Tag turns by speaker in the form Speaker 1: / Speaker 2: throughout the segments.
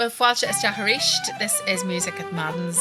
Speaker 1: Well, Fáilte is hÉireann. This is Music at Madden's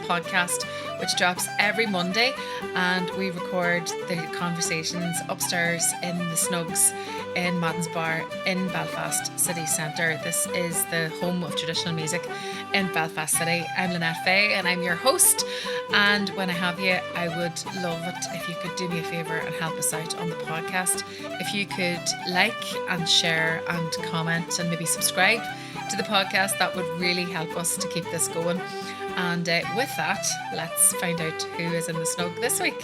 Speaker 1: podcast, which drops every Monday, and we record the conversations upstairs in the Snugs in Madden's Bar in Belfast city centre. This is the home of traditional music in Belfast City. I'm Lynette Faye, and I'm your host. And when I have you, I would love it if you could do me a favour and help us out on the podcast. If you could like and share and comment and maybe subscribe to the podcast, that would really help us to keep this going. And with that, let's find out who is in the snug this week.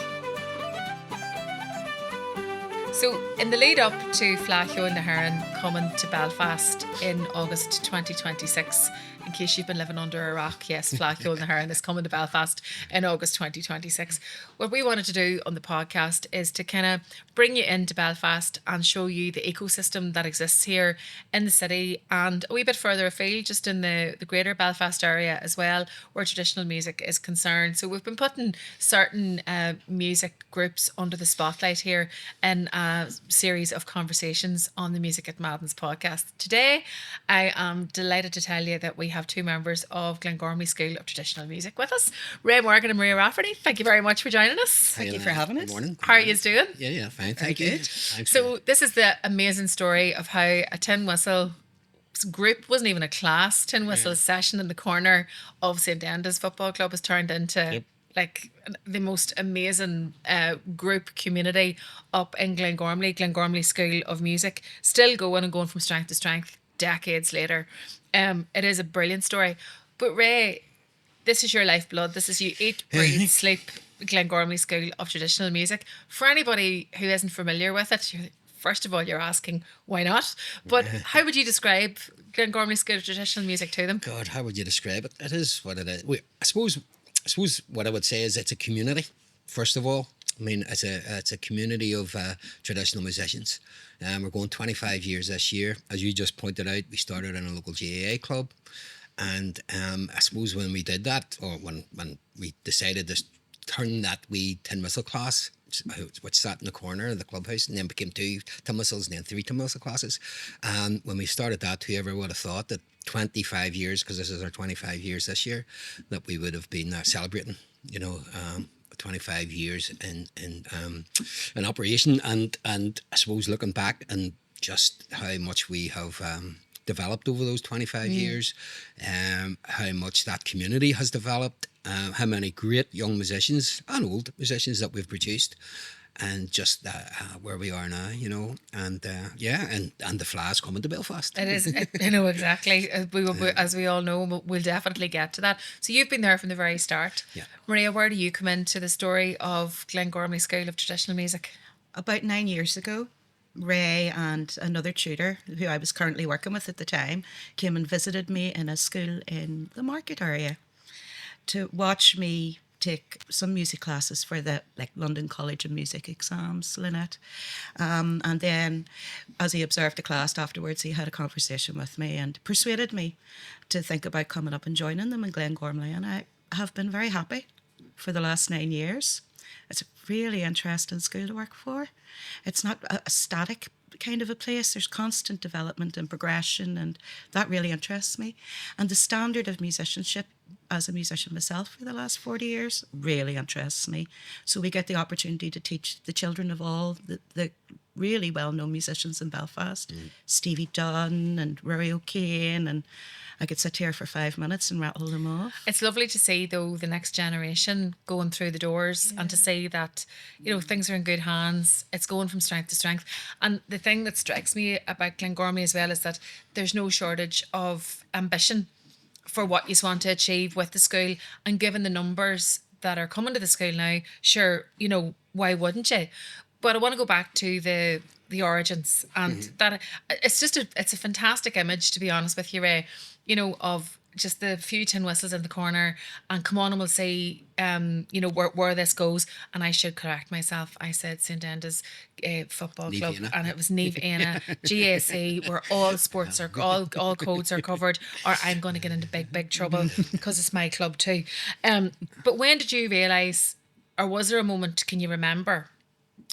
Speaker 1: So in the lead up to Fleadh Cheoil and hÉireann coming to Belfast in August 2026, in case you've been living under a rock, yes, Fleadh Cheoil and hÉireann is coming to Belfast in August 2026. What we wanted to do on the podcast is to kind of bring you into Belfast and show you the ecosystem that exists here in the city and a wee bit further afield, just in the greater Belfast area as well, where traditional music is concerned. So we've been putting certain music groups under the spotlight here in a series of conversations on the Music at Madden's podcast. Today, I am delighted to tell you that we have two members of Glengormley School of Traditional Music with us, Ray Morgan and Maria Rafferty. Thank you very much for joining us.
Speaker 2: Thank you for having us.
Speaker 3: Good morning.
Speaker 1: How are you doing?
Speaker 3: Yeah, fine. Thank
Speaker 2: Very
Speaker 3: you.
Speaker 2: good.
Speaker 3: Thanks
Speaker 1: So this is the amazing story of how a tin whistle group, wasn't even a class, tin whistle session in the corner of St Enda's football club has turned into like the most amazing group community up in Glengormley School of Music, still going and going from strength to strength decades later. It is a brilliant story. But Ray, this is your lifeblood. This is you eat, breathe, sleep Glengormley School of Traditional Music. For anybody who isn't familiar with it, first of all, you're asking why not? But how would you describe Glengormley School of Traditional Music to them?
Speaker 3: God, how would you describe it? It is what it is. I suppose what I would say is it's a community. First of all, I mean it's a community of traditional musicians. We're going 25 years this year. As you just pointed out, we started in a local GAA club, and I suppose when we did that, or when we decided to turn that wee tin whistle class, which sat in the corner of the clubhouse, and then became 2 tin whistles and then 3 tin whistle classes. And when we started that, whoever would have thought that 25 years, because this is our 25 years this year, that we would have been celebrating, 25 years in operation, and I suppose looking back and just how much we have developed over those 25 years, how much that community has developed, how many great young musicians and old musicians that we've produced, and just where we are now, and the Fleadh's coming to Belfast.
Speaker 1: It is, exactly. As we all know, we'll definitely get to that. So you've been there from the very start.
Speaker 3: Yeah.
Speaker 1: Maria, where do you come into the story of Glengormley School of Traditional Music?
Speaker 2: About 9 years ago, Ray and another tutor who I was currently working with at the time came and visited me in a school in the market area to watch me take some music classes for the London College of Music exams, Lynette. And then as he observed the class afterwards, he had a conversation with me and persuaded me to think about coming up and joining them in Glengormley. And I have been very happy for the last 9 years. It's a really interesting school to work for. It's not a static kind of a place. There's constant development and progression, and that really interests me. And the standard of musicianship, as a musician myself for the last 40 years, really interests me. So we get the opportunity to teach the children of all the really well-known musicians in Belfast, Stevie Dunn and Rory O'Kane, and I could sit here for 5 minutes and rattle them off.
Speaker 1: It's lovely to see, though, the next generation going through the doors and to see that, things are in good hands. It's going from strength to strength. And the thing that strikes me about Glengormley as well is that there's no shortage of ambition for what you want to achieve with the school. And given the numbers that are coming to the school now, sure, why wouldn't you? But I want to go back to the origins, and that it's a fantastic image, to be honest with you, Ray, of just the few tin whistles in the corner, and come on and we'll see, where this goes. And I should correct myself. I said St Enda's football club, and it was Neve Aina, GAC, where all sports are, all codes are covered, or I'm going to get into big trouble because it's my club too. But when did you realise, or was there a moment, can you remember,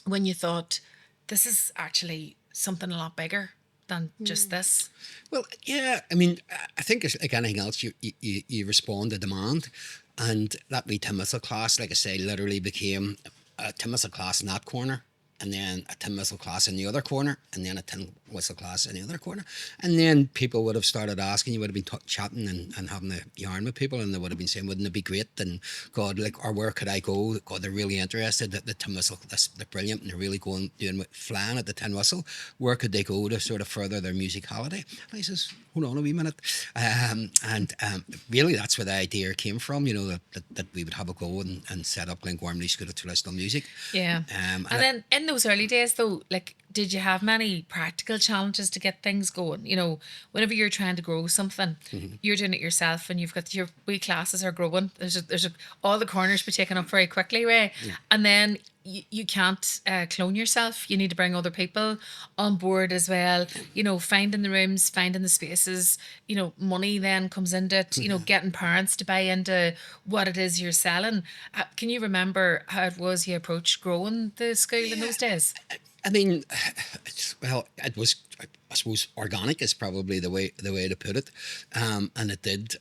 Speaker 1: when you thought, this is actually something a lot bigger than just this.
Speaker 3: Well, yeah. I mean, I think it's like anything else, you respond to demand, and that wee tin whistle class, like I say, literally became a tin whistle class in that corner, and then a tin whistle class in the other corner, and then a tin whistle class in the other corner, and then people would have started asking. You would have been chatting and having a yarn with people, and they would have been saying, "Wouldn't it be great?" And God, like, or where could I go? God, they're really interested. The tin whistle, they're brilliant, and they're really doing flying at the tin whistle. Where could they go to sort of further their musicality? And I says, hold on a wee minute, really, that's where the idea came from. That we would have a go and set up Glengormley School of Traditional Music.
Speaker 1: Yeah. And then in those early days, though, like, did you have many practical challenges to get things going? Whenever you're trying to grow something, you're doing it yourself, and you've got your wee classes are growing. All the corners be taken up very quickly, Ray. Yeah. And then you can't clone yourself. You need to bring other people on board as well. Finding the rooms, finding the spaces. Money then comes into it. Getting parents to buy into what it is you're selling. Can you remember how it was you approached growing the school in those days?
Speaker 3: I mean, it was, I suppose, organic is probably the way to put it, and it did.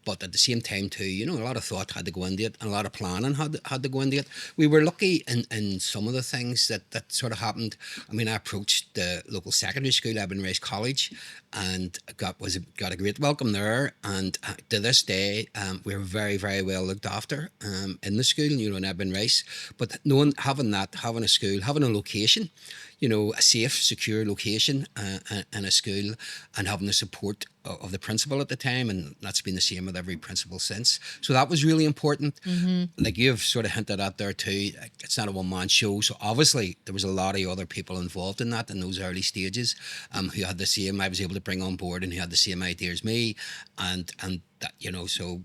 Speaker 3: But at the same time too, a lot of thought had to go into it, and a lot of planning had to go into it. We were lucky in some of the things that sort of happened. I mean, I approached the local secondary school, Edmund Rice College, and got a great welcome there. And to this day, we were very, very well looked after in the school, in Edmund Rice. But having a school, having a location, a safe, secure location in a school, and having the support of the principal at the time, and that's been the same with every principal since. So that was really important. Mm-hmm. Like you've sort of hinted at there too, it's not a one-man show. So obviously there was a lot of other people involved in that in those early stages, who had the same, I was able to bring on board, and who had the same idea as me, and that, so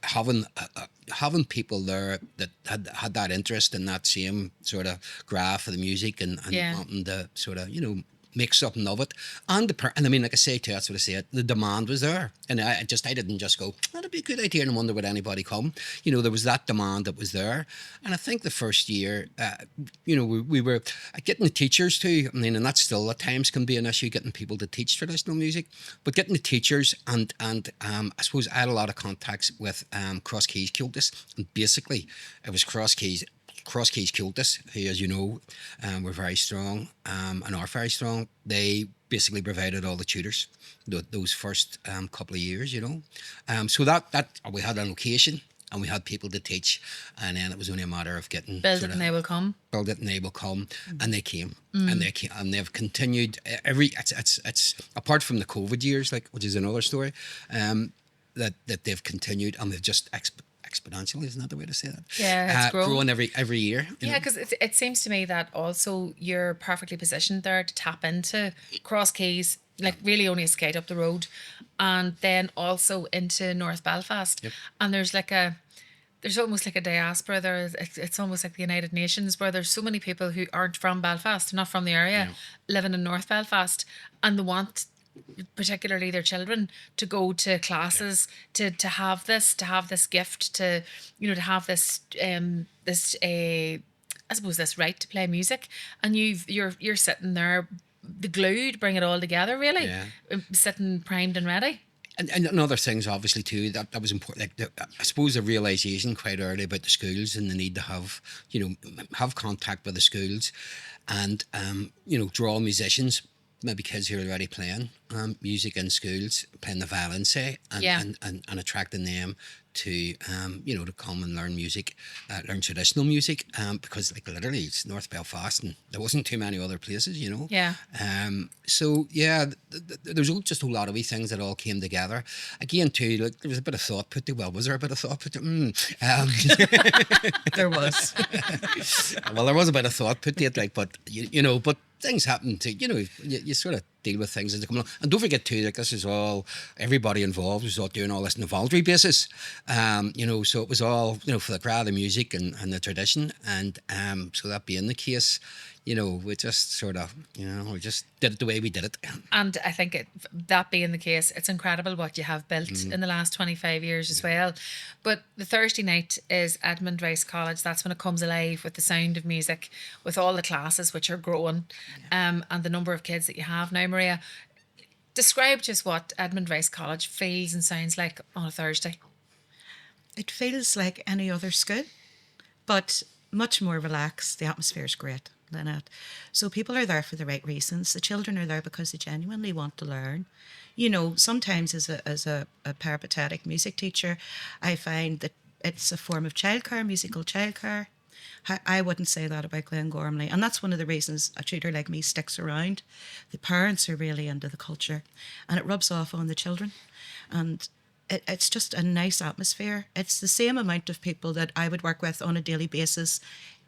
Speaker 3: having people there that had that interest in that same sort of graph of the music, and wanting to sort of make something of it, and I mean, like I say too, that's what I say. The demand was there, and I didn't just go, that'd be a good idea, and wonder would anybody come. There was that demand that was there, and I think the first year, we were getting the teachers too. I mean, and that still at times can be an issue, getting people to teach traditional music, but getting the teachers and I suppose I had a lot of contacts with Cross Keys Cultus, and basically it was Cross Keys Cultus, who, as you know, were very strong and are very strong. They basically provided all the tutors those first couple of years, so that we had a location and we had people to teach, and then it was only a matter of getting
Speaker 1: build it and they will come,
Speaker 3: and they came, and they've continued it's apart from the COVID years, like, which is another story, that they've continued, and they've just exponentially, isn't that the way to say that?
Speaker 1: Yeah, it's
Speaker 3: growing every year.
Speaker 1: Yeah, because it seems to me that also you're perfectly positioned there to tap into Cross Keys, like really only a skate up the road, and then also into North Belfast. Yep. And there's almost like a diaspora there. It's almost like the United Nations, where there's so many people who aren't from Belfast, not from the area, living in North Belfast, and they want, particularly their children, to go to classes, to have this gift, to to have this I suppose this right to play music, and you're sitting there, the glue to bring it all together, really, sitting primed and ready.
Speaker 3: And other things, obviously, too, that was important. Like, I suppose the realisation quite early about the schools and the need to have, have contact with the schools, and, draw musicians, maybe kids who are already playing music in schools, playing the violin, say, and attracting them to, to come and learn music, learn traditional music, because, like, literally it's North Belfast and there wasn't too many other places,
Speaker 1: Yeah.
Speaker 3: So, yeah, there's just a lot of wee things that all came together. Again, too, like, there was a bit of thought put to, was there a bit of thought put to?
Speaker 2: There was.
Speaker 3: Well, there was a bit of thought put to it, like, but, but things happen to, you sort of deal with things as they come along. And don't forget too, like, this is all, everybody involved was all doing all this on a voluntary basis. So it was all, for the crowd, the music and the tradition. And so that being the case, we just sort of, we just did it the way we did it.
Speaker 1: And I think that being the case, it's incredible what you have built in the last 25 years as well. But the Thursday night is Edmund Rice College. That's when it comes alive with the sound of music, with all the classes which are growing, and the number of kids that you have now. Maria. Describe just what Edmund Rice College feels and sounds like on a Thursday.
Speaker 2: It feels like any other school, but much more relaxed. The atmosphere is great, Lynette. So people are there for the right reasons. The children are there because they genuinely want to learn. You know, sometimes as a peripatetic music teacher, I find that it's a form of childcare, musical childcare. I wouldn't say that about Glengormley. And that's one of the reasons a tutor like me sticks around. The parents are really into the culture and it rubs off on the children. And it's just a nice atmosphere. It's the same amount of people that I would work with on a daily basis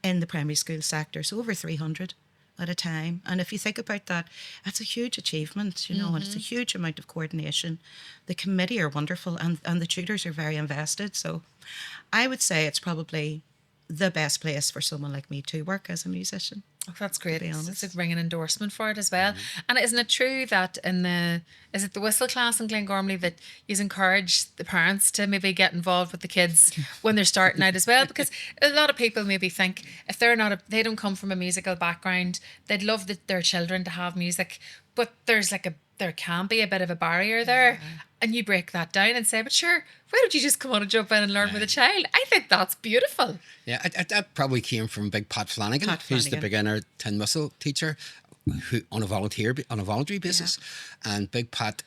Speaker 2: in the primary school sector, so over 300 at a time. And if you think about that, that's a huge achievement, you know, and it's a huge amount of coordination. The committee are wonderful and the tutors are very invested. So I would say it's probably the best place for someone like me to work as a musician.
Speaker 1: Oh, that's great.
Speaker 2: be honest.
Speaker 1: It's a ringing endorsement for it as well. And isn't it true that is it the whistle class in Glengormley that you encourage the parents to maybe get involved with the kids when they're starting out as well? Because a lot of people maybe think if they don't come from a musical background, they'd love their children to have music, but there can be a bit of a barrier there. And you break that down and say, but sure, why don't you just come on and jump in and learn with a child? I think that's beautiful.
Speaker 3: Yeah, that probably came from Big Pat Flanagan, who's the beginner tin whistle teacher, who on a voluntary basis. And Big Pat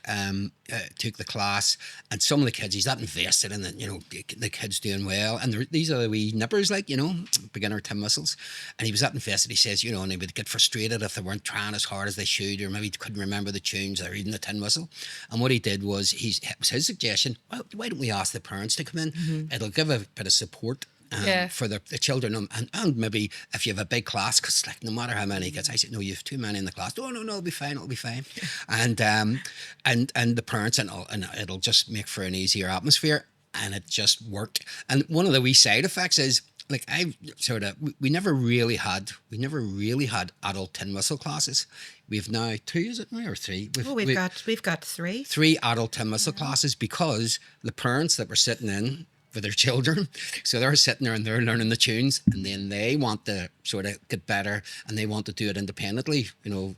Speaker 3: took the class, and some of the kids, he's that invested in it, you know, the kids doing well. And these are the wee nippers, like, you know, beginner tin whistles. And he was that invested, he says, you know, and he would get frustrated if they weren't trying as hard as they should, or maybe couldn't remember the tunes they're reading the tin whistle. And what he did was, it was his suggestion, well, why don't we ask the parents to come in? It'll give a bit of support. For the children, and maybe if you have a big class, because like no matter how many kids, I said, no, you have too many in the class. No, it'll be fine. And the parents, and it'll just make for an easier atmosphere, and it just worked. And one of the wee side effects is, like, we never really had adult tin whistle classes. We've now 2, is it now, or 3?
Speaker 2: We've got 3.
Speaker 3: 3 adult tin whistle classes, because the parents that were sitting in for their children, so they're sitting there and they're learning the tunes, and then they want to sort of get better, and they want to do it independently, you know,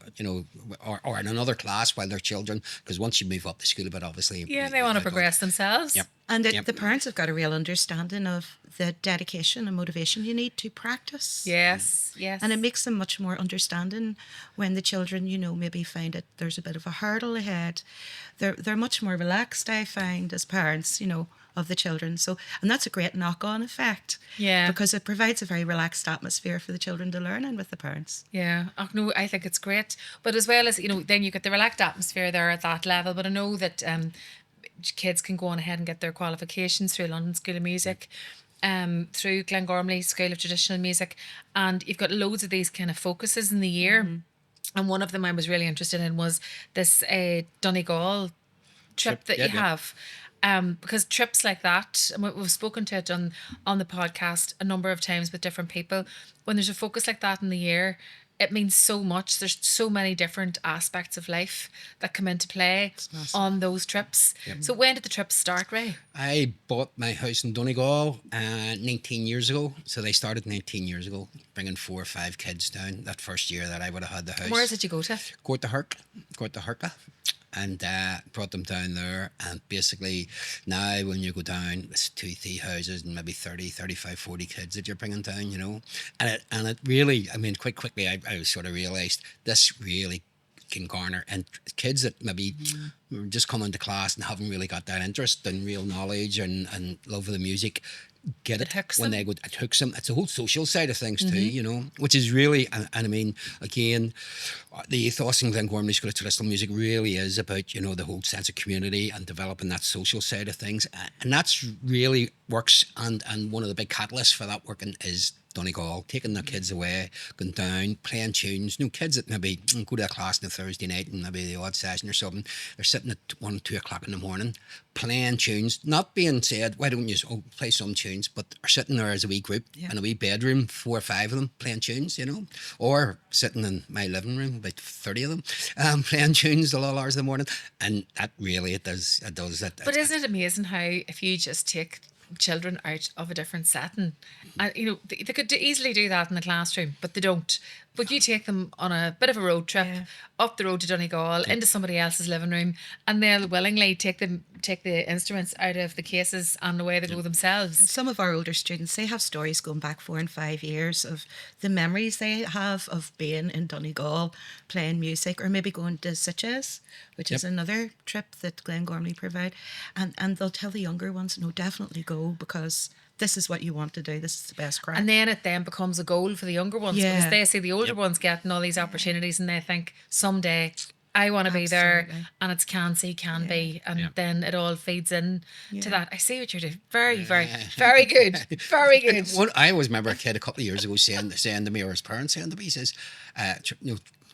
Speaker 3: or in another class while they're children, because once you move up the school a bit, obviously,
Speaker 1: they want to progress themselves.
Speaker 3: Yep.
Speaker 2: And the parents have got a real understanding of the dedication and motivation you need to practice.
Speaker 1: Yes.
Speaker 2: And it makes them much more understanding when the children, you know, maybe find that there's a bit of a hurdle ahead. They're much more relaxed, I find, as parents, you know, of the children. So, and that's a great knock-on effect.
Speaker 1: Yeah.
Speaker 2: Because it provides a very relaxed atmosphere for the children to learn in with the parents.
Speaker 1: Yeah. Oh, no, I think it's great. But as well as, you know, then you get the relaxed atmosphere there at that level. But I know that kids can go on ahead and get their qualifications through London School of Music, through Glengormley School of Traditional Music. And you've got loads of these kind of focuses in the year. And one of them I was really interested in was this Donegal trip that you have. Because trips like that, and we've spoken to it on the podcast a number of times with different people, when there's a focus like that in the year, it means so much. There's so many different aspects of life that come into play on those trips. Yep. So when did the trips start, Ray?
Speaker 3: I bought my house in Donegal 19 years ago. So they started 19 years ago, bringing 4 or 5 kids down that first year that I would have had the house.
Speaker 1: Where did you go to?
Speaker 3: Go to Herca. And brought them down there. And basically now when you go down, it's 2-3 houses and maybe 30, 35, 40 kids that you're bringing down, you know. And it really, I mean, quite quickly I sort of realised this really can garner, and kids that maybe just come into class and haven't really got that interest and real knowledge and love of the music, get it when they go. It hooks them. It's a whole social side of things too, you know, which is really, and I mean, again, the ethos in Glengormley School of Traditional Music really is about, you know, the whole sense of community and developing that social side of things, and that's really works. And one of the big catalysts for that working is Donegal, taking their kids away, going down, playing tunes. You know, kids that maybe go to a class on a Thursday night and maybe the odd session or something, they're sitting at 1, 2 o'clock in the morning playing tunes, not being said, why don't you play some tunes, but are sitting there as a wee group in a wee bedroom, 4 or 5 of them playing tunes, you know, or sitting in my living room, about 30 of them, playing tunes till all hours of the morning. And that really, it does that.
Speaker 1: But isn't it amazing how if you just take children out of a different setting, and you know they could easily do that in the classroom, but they don't. But you take them on a bit of a road trip
Speaker 2: Yeah.
Speaker 1: up the road to Donegal into somebody else's living room, and they'll willingly take the instruments out of the cases and away they go themselves.
Speaker 2: Some of our older students, they have stories going back 4 and 5 years of the memories they have of being in Donegal, playing music, or maybe going to Sitges, which is another trip that Glengormley provide. And they'll tell the younger ones, no, definitely go, because this is what you want to do. This is the best crack.
Speaker 1: And then it then becomes a goal for the younger ones because
Speaker 2: Yeah.
Speaker 1: they see the older ones getting all these opportunities and they think someday I want to be there,
Speaker 2: Absolutely.
Speaker 1: and it's can see, can be, and then it all feeds in to
Speaker 2: Yeah.
Speaker 1: that. I see what you're doing. Very, very, very good. Very good.
Speaker 3: I always remember a kid a couple of years ago saying to me, or his parents saying to me, he says,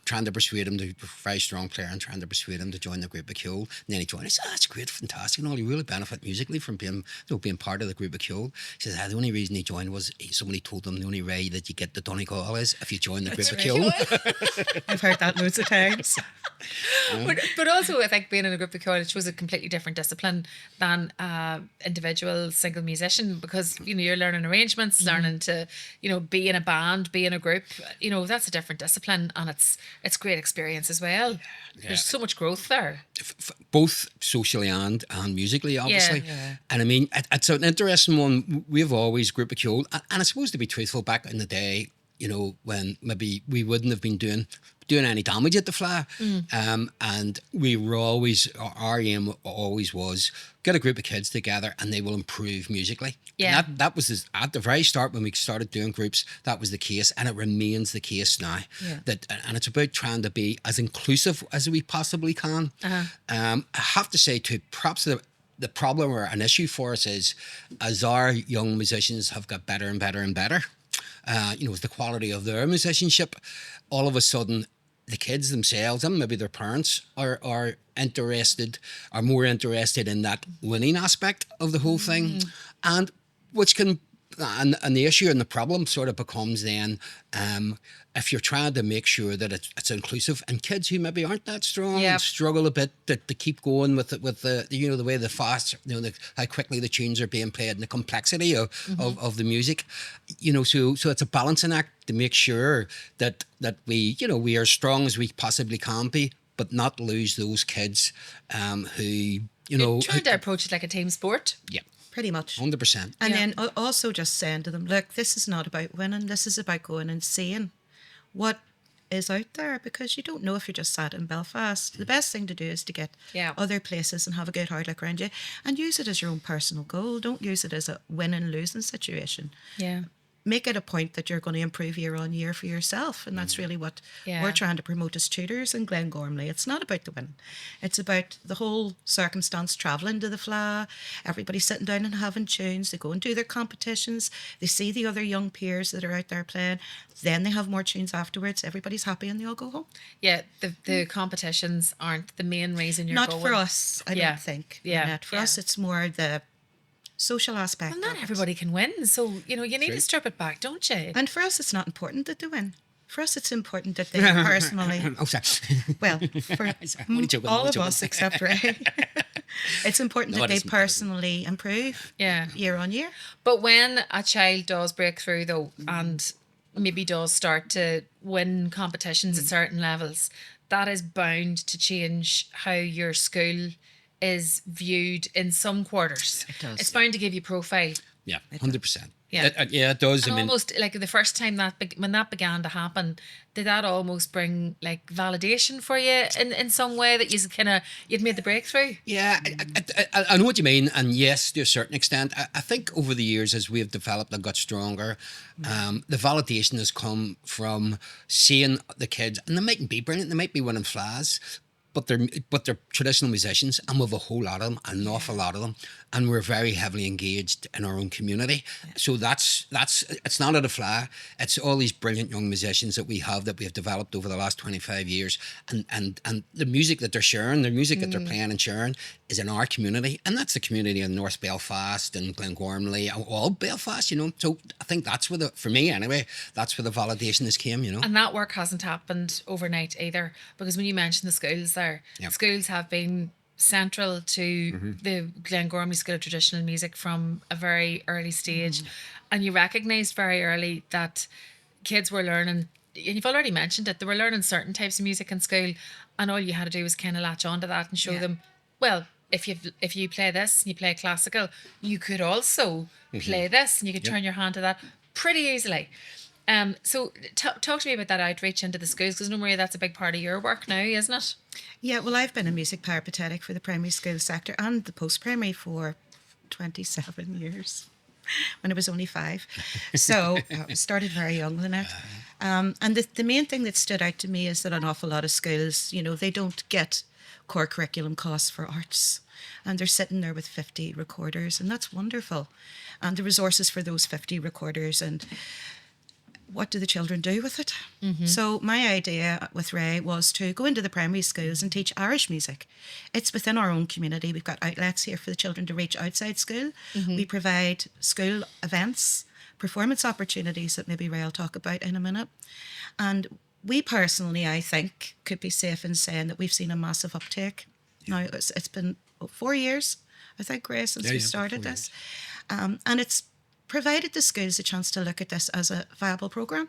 Speaker 3: trying to persuade him to a very strong player and trying to persuade him to join the group of Cheoil. And then he joined. He said, that's great, fantastic, and all. You really benefit musically from being part of the group of Cheoil. He says, the only reason he joined was somebody told him the only way that you get to Donegal is if you join the group of Cheoil.
Speaker 2: I've heard that loads of times.
Speaker 1: But also, I think being in a group of Cheoil, it shows a completely different discipline than individual single musician, because you're learning arrangements, learning to be in a band, be in a group. That's a different discipline, and it's great experience as well. There's so much growth there.
Speaker 3: Both socially and musically, obviously.
Speaker 1: Yeah.
Speaker 3: And I mean, it's an interesting one. We've always group of Cheoil, and I suppose, to be truthful, back in the day, when maybe we wouldn't have been doing any damage at the Fleadh, and we were always, our aim always was get a group of kids together and they will improve musically.
Speaker 1: Yeah.
Speaker 3: And that was at the very start when we started doing groups. That was the case, and it remains the case now.
Speaker 2: Yeah.
Speaker 3: And it's about trying to be as inclusive as we possibly can. I have to say too, perhaps the problem or an issue for us is, as our young musicians have got better and better and better, with the quality of their musicianship, all of a sudden the kids themselves and maybe their parents are more interested in that winning aspect of the whole thing, and which can. And the issue and the problem sort of becomes then, if you're trying to make sure that it's inclusive, and kids who maybe aren't that strong and struggle a bit to keep going with the way the fast, how quickly the tunes are being played and the complexity of the music, so it's a balancing act to make sure that we are as strong as we possibly can be, but not lose those kids who
Speaker 1: Trying to approach it like a team sport.
Speaker 3: Yeah.
Speaker 2: Pretty much.
Speaker 3: 100%.
Speaker 2: And then also just saying to them, look, this is not about winning. This is about going and seeing what is out there, because you don't know if you're just sat in Belfast. The best thing to do is to get other places and have a good hard look around you and use it as your own personal goal. Don't use it as a win-and-losing situation.
Speaker 1: Yeah.
Speaker 2: Make it a point that you're going to improve year on year for yourself. And that's really what we're trying to promote as tutors in Glengormley. It's not about the win. It's about the whole circumstance, travelling to the Fleadh, everybody sitting down and having tunes. They go and do their competitions. They see the other young peers that are out there playing. Then they have more tunes afterwards. Everybody's happy and they all go home.
Speaker 1: Yeah, the competitions aren't the main reason you're
Speaker 2: Not
Speaker 1: going.
Speaker 2: for us, I don't think.
Speaker 1: Yeah.
Speaker 2: Lynette. For us, it's more the social aspect.
Speaker 1: Well, not
Speaker 2: of it.
Speaker 1: everybody can win, so you need to strip it back, don't you?
Speaker 2: And for us, it's not important that they win. For us, it's important that they personally.
Speaker 3: Oh, sorry.
Speaker 2: Well, for
Speaker 3: I'm only joking,
Speaker 2: all
Speaker 3: I'm
Speaker 2: of
Speaker 3: only
Speaker 2: us except Ray, it's important
Speaker 3: No,
Speaker 2: that
Speaker 3: it
Speaker 2: they
Speaker 3: isn't, it isn't.
Speaker 2: personally improve year on year.
Speaker 1: But when a child does break through, though, and maybe does start to win competitions at certain levels, that is bound to change how your school is viewed in some quarters.
Speaker 2: It does.
Speaker 1: It's bound to give you profile.
Speaker 3: Yeah, 100%.
Speaker 1: Yeah.
Speaker 3: It does.
Speaker 1: And
Speaker 3: I mean,
Speaker 1: almost like the first time when that began to happen, did that almost bring like validation for you in some way that you'd made the breakthrough?
Speaker 3: yeah, I know what you mean, and yes, to a certain extent. I think over the years, as we've developed and got stronger, the validation has come from seeing the kids, and they mightn't be brilliant, they might be winning Fleadhs, but they're traditional musicians, and we have a whole lot of them, an awful lot of them, and we're very heavily engaged in our own community. So that's it's not at a Fleadh, it's all these brilliant young musicians that we have developed over the last 25 years, and the music that they're sharing, the music that they're playing and sharing is in our community, and that's the community in North Belfast and Glengormley, all Belfast, So I think that's where for me anyway, that's where the validation has came,
Speaker 1: And that work hasn't happened overnight either, because when you mentioned the schools there, schools have been central to the Glengormley School of Traditional Music from a very early stage, and you recognised very early that kids were learning you've already mentioned it, they were learning certain types of music in school, and all you had to do was kind of latch onto that and show them, well, if you play this and you play classical, you could also play this, and you could turn your hand to that pretty easily. So talk to me about that outreach into the schools, because Maria, that's a big part of your work now, isn't it?
Speaker 2: Yeah, well, I've been a music peripatetic for the primary school sector and the post-primary for 27 years, when I was only 5. So I started very young, Lynette. And the main thing that stood out to me is that an awful lot of schools, they don't get core curriculum costs for arts. And they're sitting there with 50 recorders, and that's wonderful. And the resources for those 50 recorders, and what do the children do with it? So my idea with Ray was to go into the primary schools and teach Irish music. It's within our own community. We've got outlets here for the children to reach outside school. We provide school events, performance opportunities that maybe Ray will talk about in a minute. And we personally, I think, could be safe in saying that we've seen a massive uptake. Now, it's been 4 years, I think, Ray, since we started this. And it's provided the schools a chance to look at this as a viable programme.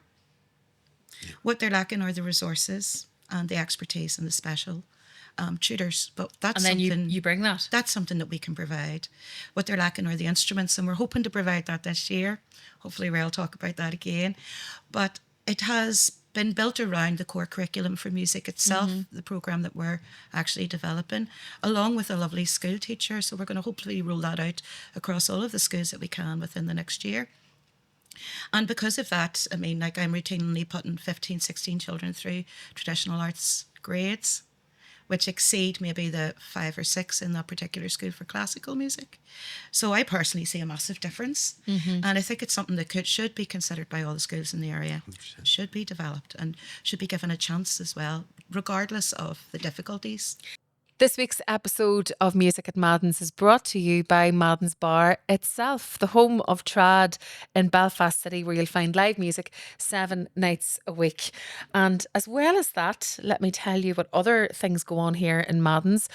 Speaker 2: What they're lacking are the resources and the expertise and the special tutors. But that's
Speaker 1: And then
Speaker 2: something
Speaker 1: you bring that.
Speaker 2: That's something that we can provide. What they're lacking are the instruments, and we're hoping to provide that this year. Hopefully Ray will talk about that again. But it has been built around the core curriculum for music itself, the programme that we're actually developing, along with a lovely school teacher. So we're going to hopefully roll that out across all of the schools that we can within the next year. And because of that, I mean, like, I'm routinely putting 15, 16 children through traditional arts grades, which exceed maybe the 5 or 6 in that particular school for classical music. So I personally see a massive difference. And I think it's something that should be considered by all the schools in the area. 100%. Should be developed and should be given a chance as well, regardless of the difficulties.
Speaker 1: This week's episode of Music at Madden's is brought to you by Madden's Bar itself, the home of trad in Belfast City, where you'll find live music 7 nights a week. And as well as that, let me tell you what other things go on here in Madden's.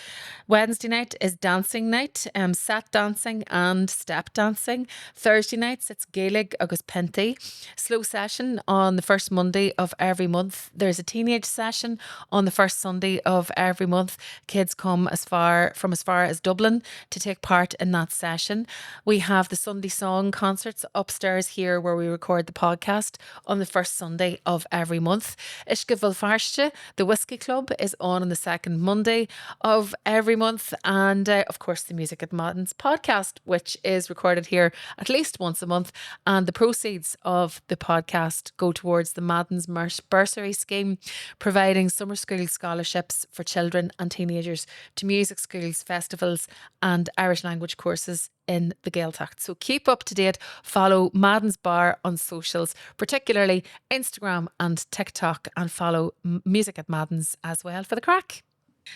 Speaker 1: Wednesday night is dancing night, set dancing and step dancing. Thursday nights, it's Gaelic agus Pinty. Slow session on the first Monday of every month. There's a teenage session on the first Sunday of every month. Kids come as far as Dublin to take part in that session. We have the Sunday song concerts upstairs here where we record the podcast on the first Sunday of every month. Uisce Bhfuil the Whiskey Club, is on the second Monday of every month. And of course, the Music at Madden's podcast, which is recorded here at least once a month. And the proceeds of the podcast go towards the Madden's Bursary Scheme, providing summer school scholarships for children and teenagers to music schools, festivals and Irish language courses in the Gaeltacht. So keep up to date. Follow Madden's Bar on socials, particularly Instagram and TikTok, and follow Music at Madden's as well for the crack.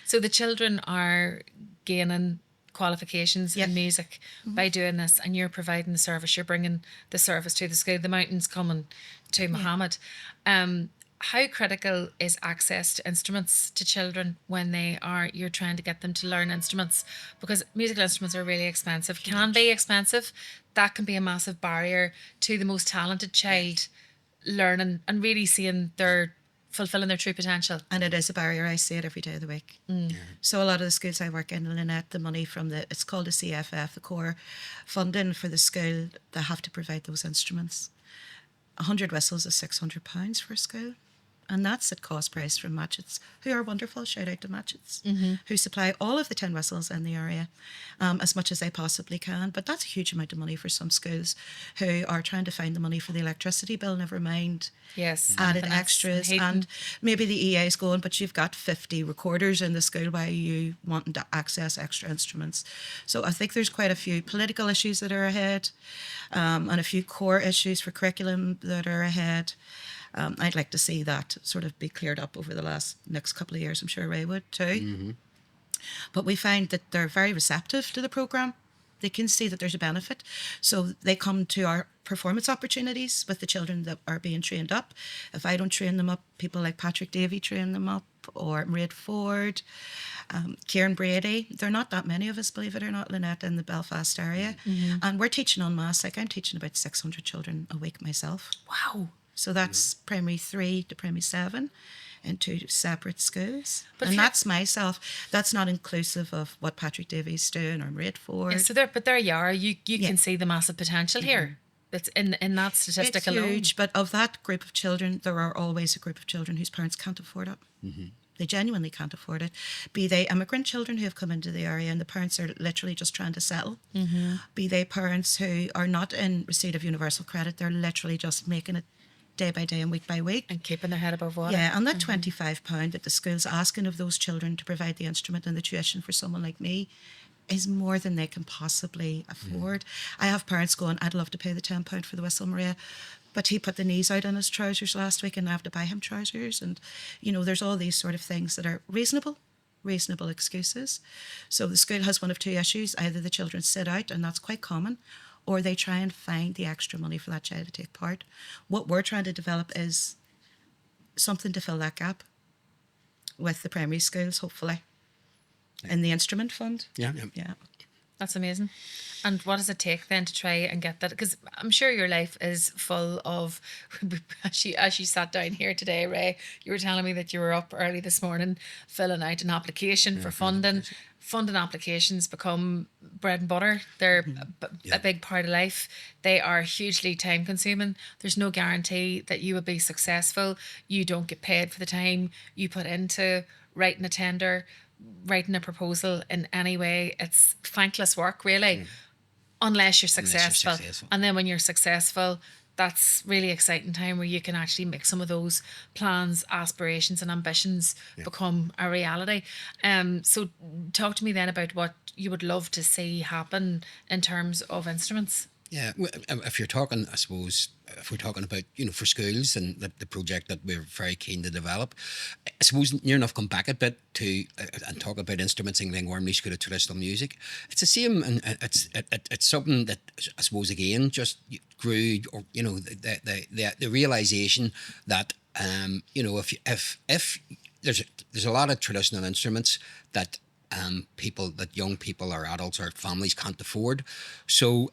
Speaker 1: So the children are gaining qualifications in music by doing this, and you're providing the service, you're bringing the service to the school. The mountain's coming to Muhammad. How critical is access to instruments to children when you're trying to get them to learn instruments? Because musical instruments are really expensive, can be expensive. That can be a massive barrier to the most talented child learning and really seeing fulfilling their true potential.
Speaker 2: And it is a barrier. I see it every day of the week. So a lot of the schools I work in Lynette, the money from it's called a CFF, the core funding for the school, they have to provide those instruments. 100 whistles is £600 for a school. And that's at cost price from Matchett's, who are wonderful. Shout out to Matchett's, who supply all of the tin whistles in the area as much as they possibly can. But that's a huge amount of money for some schools who are trying to find the money for the electricity bill, never mind added extras. And maybe the EA is going, but you've got 50 recorders in the school. Why are you wanting to access extra instruments? So I think there's quite a few political issues that are ahead and a few core issues for curriculum that are ahead. I'd like to see that sort of be cleared up over the next couple of years. I'm sure Ray would too. But we find that they're very receptive to the programme. They can see that there's a benefit. So they come to our performance opportunities with the children that are being trained up. If I don't train them up, people like Patrick Davey train them up, or Mairead Ford, Kieran Brady. There are not that many of us, believe it or not, Lynette, in the Belfast area. And we're teaching en masse. Like, I'm teaching about 600 children a week myself.
Speaker 1: Wow.
Speaker 2: So that's primary 3 to primary 7 in 2 separate schools.
Speaker 1: But
Speaker 2: And
Speaker 1: for-
Speaker 2: that's myself. That's not inclusive of what Patrick Davies doing or Redford.
Speaker 1: Yeah, so there you are. You
Speaker 2: Yeah.
Speaker 1: can see the massive potential here. It's in that statistic
Speaker 2: It's
Speaker 1: alone.
Speaker 2: huge, but of that group of children, there are always a group of children whose parents can't afford it. They genuinely can't afford it. Be they immigrant children who have come into the area and the parents are literally just trying to settle. Be they parents who are not in receipt of universal credit, they're literally just making it day by day and week by week.
Speaker 1: And keeping their head above water.
Speaker 2: Yeah, and that £25 that the school's asking of those children to provide the instrument and the tuition for someone like me is more than they can possibly afford. I have parents going, I'd love to pay the £10 for the whistle, Maria, but he put the knees out on his trousers last week and I have to buy him trousers. And, there's all these sort of things that are reasonable excuses. So the school has one of two issues. Either the children sit out, and that's quite common, or they try and find the extra money for that child to take part. What we're trying to develop is something to fill that gap with the primary schools, hopefully, in the instrument fund.
Speaker 3: Yeah.
Speaker 2: Yeah.
Speaker 1: That's amazing. And what does it take then to try and get that? Because I'm sure your life is full of, as you sat down here today, Ray, you were telling me that you were up early this morning filling out an application for funding. Funding applications become bread and butter. They're a big part of life. They are hugely time consuming. There's no guarantee that you will be successful. You don't get paid for the time you put into writing a tender, writing a proposal in any way. It's thankless work, really, unless you're successful. And then when you're successful, that's really exciting time where you can actually make some of those plans, aspirations and ambitions become a reality. So talk to me then about what you would love to see happen in terms of instruments.
Speaker 3: Yeah, if you're talking, I suppose, if we're talking about, for schools and the project that we're very keen to develop, I suppose near enough come back a bit to and talk about instruments in Glengormley School of Traditional Music. It's the same, and it's something that I suppose again just grew, or the realization that if there's a lot of traditional instruments that young people or adults or families can't afford. So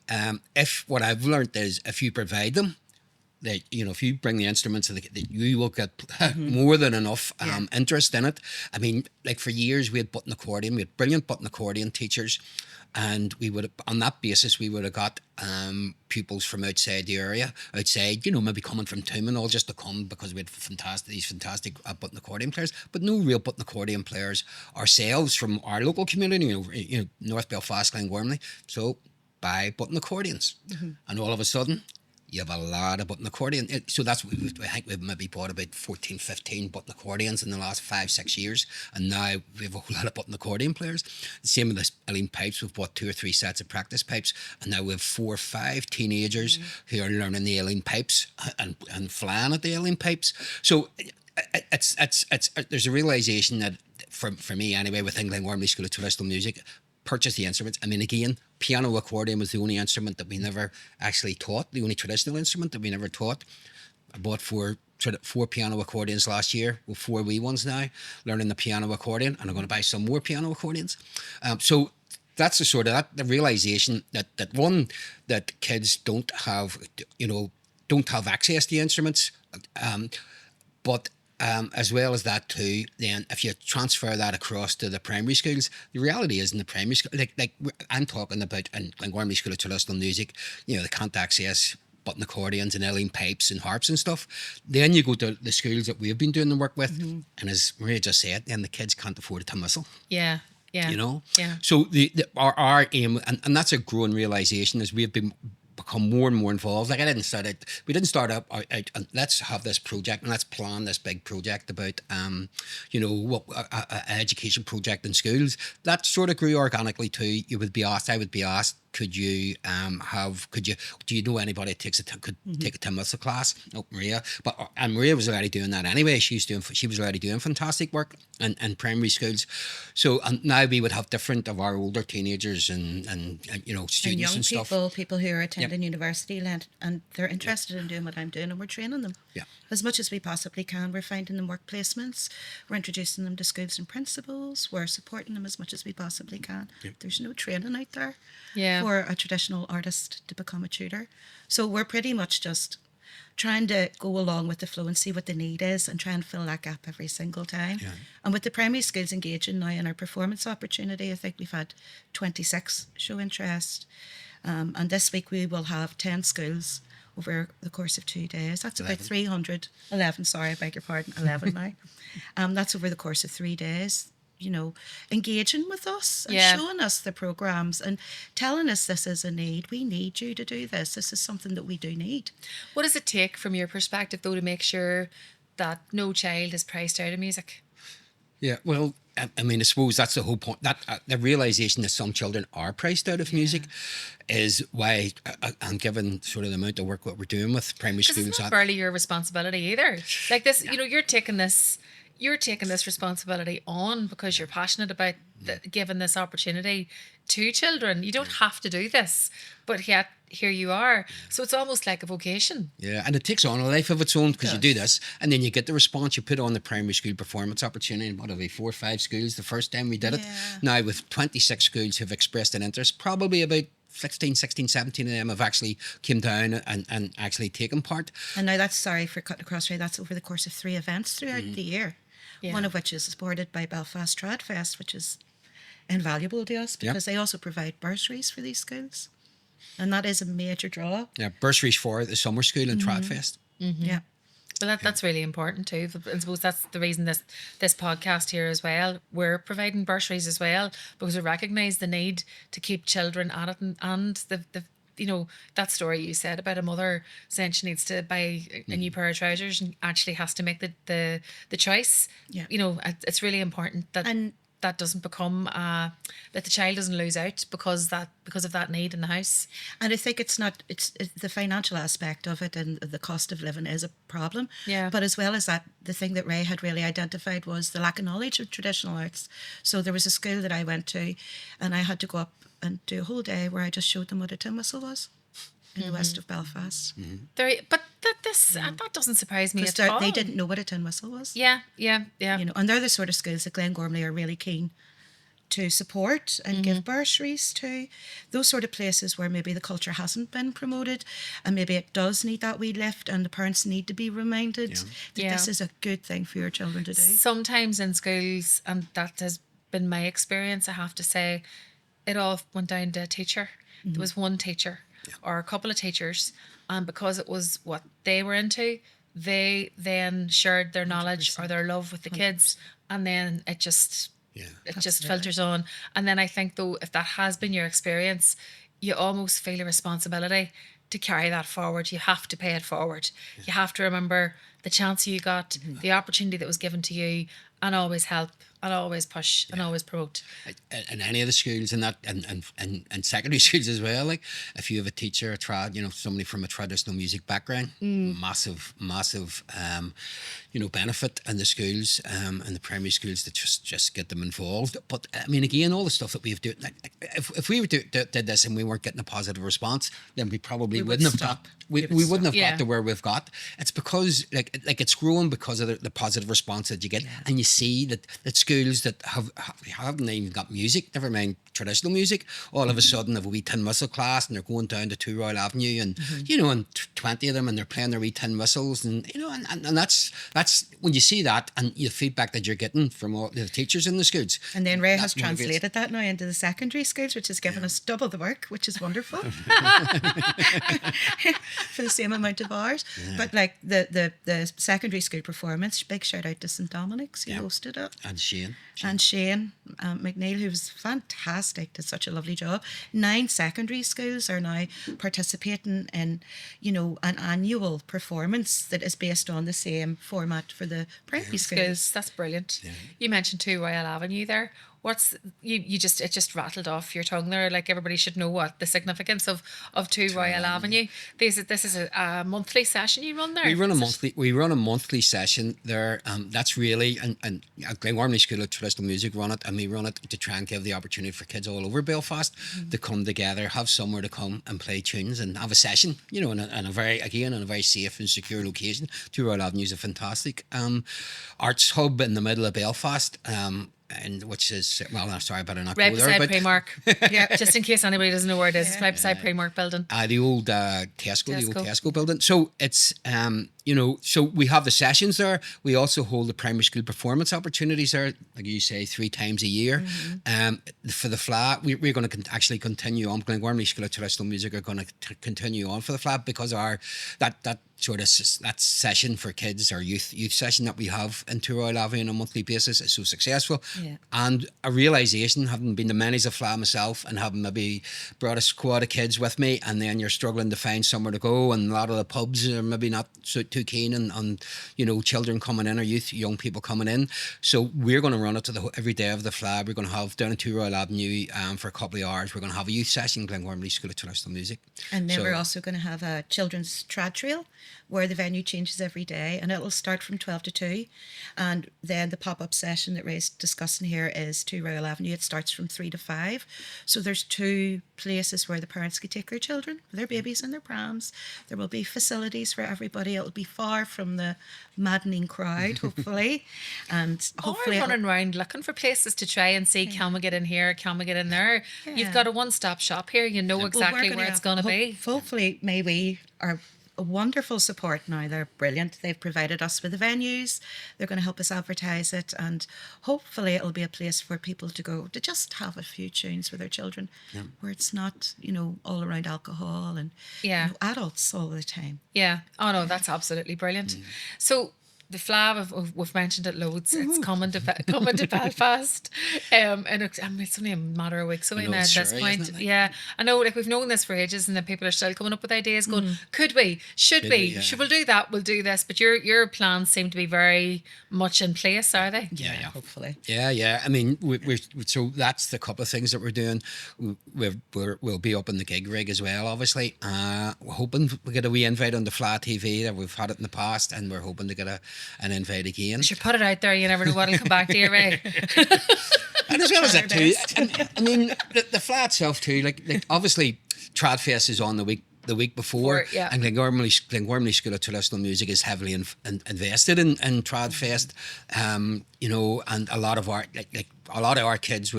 Speaker 3: if what I've learned is if you provide them, that if you bring the instruments, that you will get more than enough interest in it. I mean, like for years we had button accordion, we had brilliant button accordion teachers, and we would on that basis we would have got pupils from outside the area, maybe coming from Toom all just to come because we had these fantastic button accordion players, but no real button accordion players ourselves from our local community, North Belfast, Glengormley. So buy button accordions, and all of a sudden you have a lot of button accordion. So that's what I think we've maybe bought about 14, 15 button accordions in the last 5-6 years. And now we have a whole lot of button accordion players. The same with the hÉireann pipes. We've bought 2 or 3 sets of practice pipes. And now we have 4 or 5 teenagers who are learning the hÉireann pipes and flying at the hÉireann pipes. So it's there's a realization that for me anyway, within Glengormley School of Traditional Music, purchase the instruments. I mean, again, piano accordion was the only instrument that we never actually taught, the only traditional instrument that we never taught. I bought 4 piano accordions last year, with 4 wee ones now, learning the piano accordion, and I'm going to buy some more piano accordions. So that's the sort of the realization that kids don't have access to instruments, but as well as that too, then if you transfer that across to the primary schools, the reality is in the primary school, like I'm talking about in Glengormley School of Traditional Music, they can't access button accordions and hÉireann pipes and harps and stuff. Then you go to the schools that we've been doing the work with, and as Maria just said, then the kids can't afford a tin whistle.
Speaker 1: Yeah.
Speaker 3: So our aim, and that's a growing realization, is we've become more and more involved. Like we didn't start out and let's have this project and let's plan this big project about an education project in schools. That sort of grew organically too. I would be asked, do you know anybody that could take a tin whistle class? No, Maria. And Maria was already doing that anyway. She was already doing fantastic work in primary schools. So now we would have different of our older teenagers and students and
Speaker 2: young
Speaker 3: stuff.
Speaker 2: people who are attending university and they're interested in doing what I'm doing, and we're training them as much as we possibly can. We're finding them work placements, we're introducing them to schools and principals, we're supporting them as much as we possibly can. There's no training out there for a traditional artist to become a tutor, so we're pretty much just trying to go along with the flow and see what the need is and try and fill that gap every single time. Yeah. And with the primary schools engaging now in our performance opportunity, I think we've had 26 show interest. And this week we will have 10 schools over the course of 2 days. That's
Speaker 3: 11.
Speaker 2: about 311, sorry, I beg your pardon, 11 now. That's over the course of 3 days, engaging with us and showing us the programmes and telling us this is a need. We need you to do this. This is something that we do need.
Speaker 1: What does it take from your perspective, though, to make sure that no child is priced out of music?
Speaker 3: Yeah, well, I mean, I suppose that's the whole point. That the realization that some children are priced out of music is why, and given sort of the amount of work what we're doing with primary schools,
Speaker 1: it's not barely your responsibility either. Like this, you're taking this responsibility on because you're passionate about giving this opportunity to children. You don't have to do this, but yet here you are. So it's almost like a vocation.
Speaker 3: Yeah, and it takes on a life of its own because you do this and then you get the response. You put on the primary school performance opportunity. What are we, 4 or 5 schools the first time we did it? Now with 26 schools who've expressed an interest, probably about 16, 17 of them have actually came down and actually taken part.
Speaker 2: And now that's, sorry for cutting across, Ray, that's over the course of 3 events throughout the year. Yeah. One of which is supported by Belfast Trad Fest, which is invaluable to us because they also provide bursaries for these schools. And that is a major draw. Yeah,
Speaker 3: bursaries for the summer school and Trad Fest.
Speaker 1: Mm-hmm.
Speaker 2: Yeah.
Speaker 1: But that's really important too. I suppose that's the reason this podcast here as well. We're providing bursaries as well because we recognise the need to keep children at it and the that story you said about a mother saying she needs to buy a new pair of trousers and actually has to make the choice. Yeah. It's really important that that doesn't become that the child doesn't lose out because of that need in the house.
Speaker 2: And I think it's the financial aspect of it and the cost of living is a problem.
Speaker 1: Yeah.
Speaker 2: But as well as that, the thing that Ray had really identified was the lack of knowledge of traditional arts. So there was a school that I went to and I had to go up and do a whole day where I just showed them what a tin whistle was in the west of Belfast.
Speaker 1: Mm-hmm. But that doesn't surprise me at all.
Speaker 2: They didn't know what a tin whistle was.
Speaker 1: Yeah.
Speaker 2: And they're the sort of schools that Glengormley are really keen to support and give bursaries to. Those sort of places where maybe the culture hasn't been promoted and maybe it does need that wee lift and the parents need to be reminded that this is a good thing for your children to do.
Speaker 1: Sometimes in schools, and that has been my experience, I have to say, it all went down to a teacher. There was one teacher or a couple of teachers, and because it was what they were into, they then shared their knowledge 100%. Or their love with the kids, and then it just filters on. And then I think, though, if that has been your experience, you almost feel a responsibility to carry that forward. You have to pay it forward. You have to remember the chance you got, the opportunity that was given to you, and always help and always push and always promote.
Speaker 3: And any of the schools and that and secondary schools as well, like if you have a teacher, a trad, somebody from a traditional music background, massive benefit in the schools and the primary schools to just get them involved. But I mean, again, all the stuff that we've done, like, if we did this and we weren't getting a positive response, then we probably wouldn't have got we wouldn't have got to where we've got. It's because like it's growing because of the positive response that you get, and you see that schools that haven't even got music, never mind traditional music, all of a sudden have a wee tin whistle class and they're going down to 2 Royal Avenue and and 20 of them and they're playing their wee tin whistles and and that's when you see that and the feedback that you're getting from all the teachers in the schools.
Speaker 2: And then Ray has translated that now into the secondary schools, which has given us double the work, which is wonderful. For the same amount of hours. But like the secondary school performance, big shout out to St Dominic's who hosted it.
Speaker 3: And Shane
Speaker 2: McNeil, who was fantastic, did such a lovely job. 9 secondary schools are now participating in, an annual performance that is based on the same format for the primary schools.
Speaker 1: That's brilliant. Yeah. You mentioned 2 Royal Avenue there. What's it just rattled off your tongue there, like everybody should know what the significance of 2 Royal Avenue. This is a monthly session you run there.
Speaker 3: We run a monthly session there. That's really and Glengormley School of Traditional Music run it, and we run it to try and give the opportunity for kids all over Belfast to come together, have somewhere to come and play tunes and have a session, in a very safe and secure location. 2 Royal Avenue is a fantastic arts hub in the middle of Belfast. and which is, well, no, sorry, I better not
Speaker 1: Right
Speaker 3: go there.
Speaker 1: beside
Speaker 3: But
Speaker 1: Primark. Yeah. Just in case anybody doesn't know where it is. It's right beside Primark building.
Speaker 3: the old Tesco, the old
Speaker 1: Tesco.
Speaker 3: Tesco building. So it's, so we have the sessions there. We also hold the primary school performance opportunities there, like you say, 3 times a year. For the Fleadh, we're going to actually continue on. Glengormley School of Traditional Music are going to continue on for the Fleadh because that sort of that session for kids, or youth session that we have in Two Royal Avenue on a monthly basis is so successful.
Speaker 2: Yeah.
Speaker 3: And a realisation, having been to many's a Fleadh myself and having maybe brought a squad of kids with me, and then you're struggling to find somewhere to go, and a lot of the pubs are maybe not too keen on children coming in or young people coming in. So we're going to run it to every day of the Fleadh. We're going to have down at Two Royal Avenue for a couple of hours. We're going to have a youth session in Glengormley School of Traditional Music.
Speaker 2: And then we're also going to have a children's trad trail where the venue changes every day, and it'll start from 12 to 2. And then the pop-up session that Ray's discussing here is 2 Royal Avenue. It starts from 3 to 5. So there's 2 places where the parents could take their children, their babies and their prams. There will be facilities for everybody. It'll be far from the maddening crowd, hopefully. And hopefully
Speaker 1: Or running around looking for places to try and see, can we get in here, can we get in there?
Speaker 2: Yeah.
Speaker 1: You've got a one-stop shop here. You know exactly where it's going to be.
Speaker 2: Hopefully, maybe our a wonderful support now. They're brilliant. They've provided us with the venues. They're going to help us advertise it, and hopefully it'll be a place for people to go to just have a few tunes with their children, where it's not, all around alcohol and adults all the time.
Speaker 1: Yeah. Oh no, that's absolutely brilliant. So the Fleadh, we've mentioned it loads. It's coming to Belfast, and it's only a matter of weeks away now at this point. Yeah, I know. Like, we've known this for ages, and then people are still coming up with ideas, going, "Could we? Should we? Should we do that? We'll do this." But your plans seem to be very much in place, are they?
Speaker 2: Yeah. Hopefully.
Speaker 3: Yeah. I mean, so that's the couple of things that we're doing. We'll be up in the gig rig as well, obviously. We're hoping we get a wee invite on the Fleadh TV. That we've had it in the past, and we're hoping to get an invite again.
Speaker 1: You should put it out there. You never know what'll come back to you, Ray.
Speaker 3: And as well as that too, I mean, the Fleadh itself too. Like obviously, Tradfest is on the week before, and Glengormley School of Traditional Music is heavily invested in Tradfest. And a lot of our kids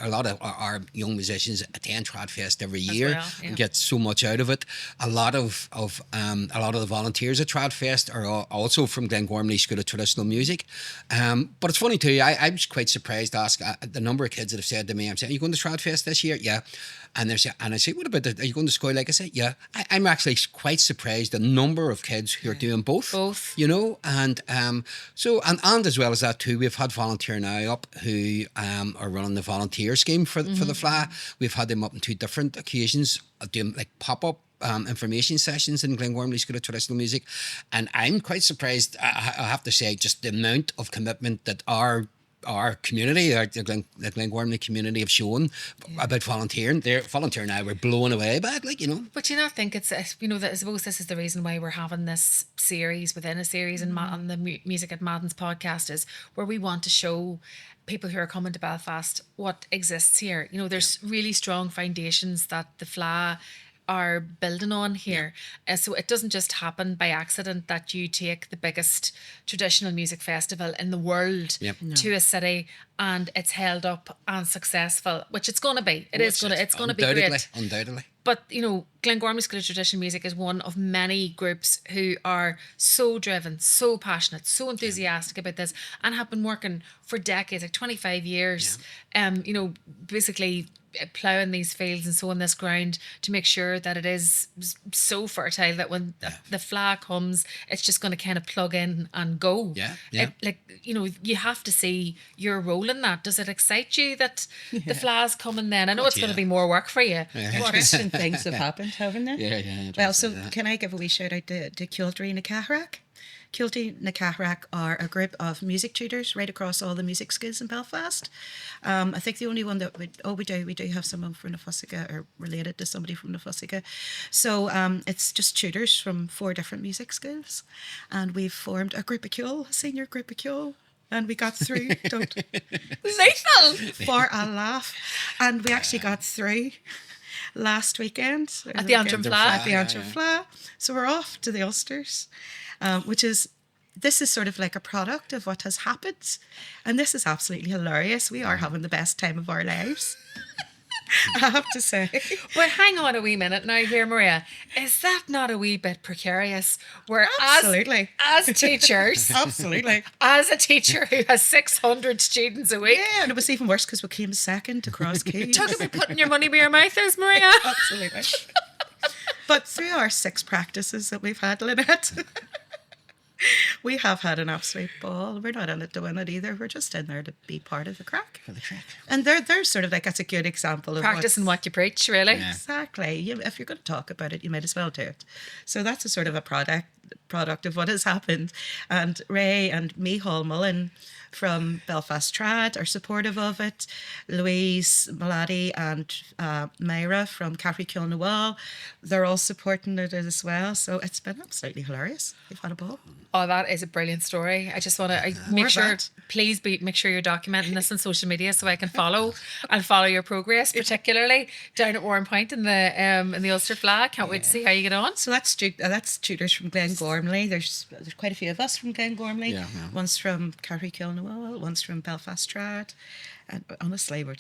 Speaker 3: a lot of our young musicians attend Tradfest every year and get so much out of it. A lot of the volunteers at Tradfest are also from Glengormley School of Traditional Music. But it's funny too. I was quite surprised to ask the number of kids that have said to me, "I'm saying, are you going to Tradfest this year?" Yeah. And I say, "What about are you going to School?" Like I say, yeah. I'm actually quite surprised the number of kids who are doing both. And and as well as that too, we've had volunteer now up who are running the volunteer scheme for the Fleadh. We've had them up on 2 different occasions doing like pop-up information sessions in Glengormley School of Traditional Music, and I'm quite surprised. I have to say, just the amount of commitment that our community, the Glengormley community, have shown about volunteering. They're volunteering now. We're blown away by it,
Speaker 1: But do you not think it's, that I suppose this is the reason why we're having this series within a series on the Music at Madden's podcast, is where we want to show people who are coming to Belfast what exists here. There's really strong foundations that the Fleadh are building on here. So it doesn't just happen by accident that you take the biggest traditional music festival in the world to a city and it's held up and successful, which it's going to be. It's going to be great.
Speaker 3: Undoubtedly.
Speaker 1: But, Glengormley School of Traditional Music is one of many groups who are so driven, so passionate, so enthusiastic about this, and have been working for decades, like 25 years, basically ploughing these fields and sowing this ground to make sure that it is so fertile that when the Fleadh comes, it's just going to kind of plug in and go. You have to see your role in that. Does it excite you that the Fleadh's coming then? I know it's going to be more work for you.
Speaker 2: Interesting things have happened, haven't they?
Speaker 3: Yeah.
Speaker 2: Well, so can I give a wee shout out to Cioltry na Cahrack? Cioltry na Cahrack are a group of music tutors right across all the music schools in Belfast. I think the only one that we do have someone from Na Fusaga, or related to somebody from Na Fusaga. So it's just tutors from 4 different music schools, and we've formed a group of Ceoil, a senior group of Ceoil. And we got through,
Speaker 1: Lethal!
Speaker 2: for a laugh. And we actually got through last weekend.
Speaker 1: At the Antrim Fleadh.
Speaker 2: At the Antrim Fleadh. So we're off to the Ulsters, which is this is sort of like a product of what has happened. And this is absolutely hilarious. We are having the best time of our lives. I have to say.
Speaker 1: But hang on a wee minute now here, Maria. Is that not a wee bit precarious? Where
Speaker 2: Absolutely.
Speaker 1: as teachers,
Speaker 2: Absolutely.
Speaker 1: as a teacher who has 600 students a week,
Speaker 2: Yeah, and it was even worse because we came second to Cross Keys.
Speaker 1: talk about putting your money where your mouth is, Maria.
Speaker 2: Absolutely. But through our 6 practices that we've had, Lynette, we have had an absolute ball. We're not in it to win it either. We're just in there to be part of the crack.
Speaker 3: For the crack.
Speaker 2: And they're sort of like, that's a good example of
Speaker 1: Practicing what you preach, really.
Speaker 3: Yeah.
Speaker 2: Exactly. If you're going to talk about it, you might as well do it. So that's a sort of a product of what has happened. And Ray and Micheál Mullen from Belfast Trad are supportive of it. Louise Malady and Myra from Fleadh Cheoil, they're all supporting it as well. So it's been absolutely hilarious. We've had a ball.
Speaker 1: Oh, that is a brilliant story. I just want to
Speaker 2: More
Speaker 1: make
Speaker 2: of
Speaker 1: sure,
Speaker 2: that.
Speaker 1: please make sure you're documenting this on social media so I can follow and follow your progress, particularly down at Warren Point in the Ulster Fleadh. Can't wait to see how you get on.
Speaker 2: So that's tutors from Glengormley. There's quite a few of us from Glengormley.
Speaker 3: Yeah, yeah.
Speaker 2: One's from Fleadh Cheoil, one's from Belfast Trad. And honestly, we're